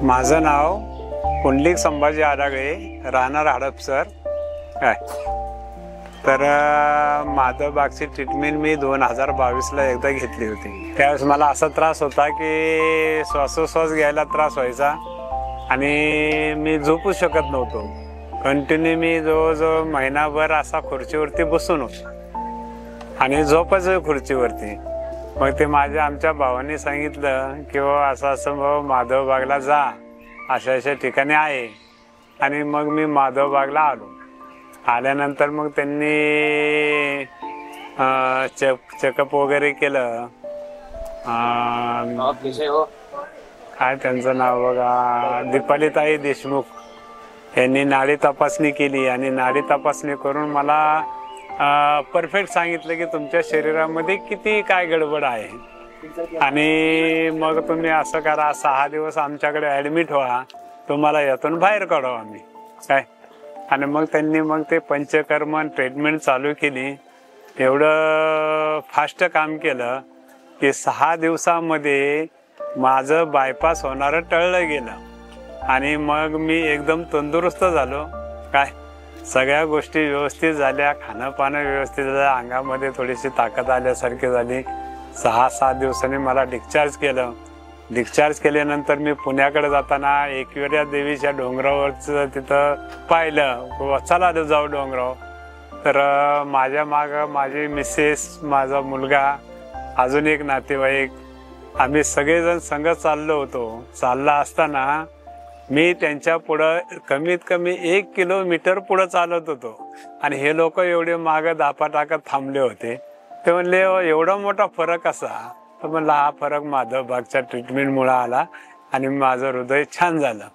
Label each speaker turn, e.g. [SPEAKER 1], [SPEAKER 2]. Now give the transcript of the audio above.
[SPEAKER 1] माझं नाव पुंडलिक संभाजी आडागळे, राहणार हडपसर काय. तर माधवबागची ट्रीटमेंट मी 2022ला एकदा घेतली होती. त्यावेळेस मला असा त्रास होता की श्वासोश्वास घ्यायला त्रास व्हायचा आणि मी झोपू शकत नव्हतो. कंटिन्यू मी जवळजवळ महिनाभर असा खुर्चीवरती बसून होतो आणि झोपायचं खुर्चीवरती. मग ते आमच्या भावाने सांगितलं की असं असं माधवबागला जा, अशा अशा ठिकाणी आहे. आणि मग मी माधवबागला आलो. आल्यानंतर मग त्यांनी चेकअप वगैरे केलं. काय त्यांचं नाव बघा, दीपालीताई देशमुख यांनी नाडी तपासणी केली आणि नाडी तपासणी करून मला परफेक्ट सांगितलं की तुमच्या शरीरामध्ये किती काय गडबड आहे आणि मग तुम्ही असं करा, 6 दिवस आमच्याकडे ॲडमिट व्हा, तुम्हाला यातून बाहेर काढू आम्ही काय. आणि मग त्यांनी ते पंचकर्म ट्रीटमेंट चालू केली. एवढं फास्ट काम केलं की 6 दिवसामध्ये माझं बायपास होणारं टळलं गेलं आणि मग मी एकदम तंदुरुस्त झालो काय. सगळ्या गोष्टी व्यवस्थित झाल्या, खाणं पाणं व्यवस्थित झालं, अंगामध्ये थोडीशी ताकद आल्यासारखी झाली. 6-7 दिवसांनी मला डिस्चार्ज केलं. डिस्चार्ज केल्यानंतर मी पुण्याकडे जाताना एकविरा देवीच्या डोंगरावरचं तिथं पाहिलं, चला जाऊ डोंगराव. तर माझ्या मागं माझी मिसेस, माझा मुलगा, अजून एक नातेवाईक, आम्ही सगळेजण संग चाललो होतो. चालला असताना मी त्यांच्या पुढं कमीत कमी 1 किलोमीटर पुढं चालत होतो आणि हे लोक एवढे मागं दापा टाकत थांबले होते. ते म्हणले एवढा मोठा फरक कसा. तर म्हणलं हा फरक माधवबागच्या ट्रीटमेंटमुळे आला आणि माझं हृदय छान झालं.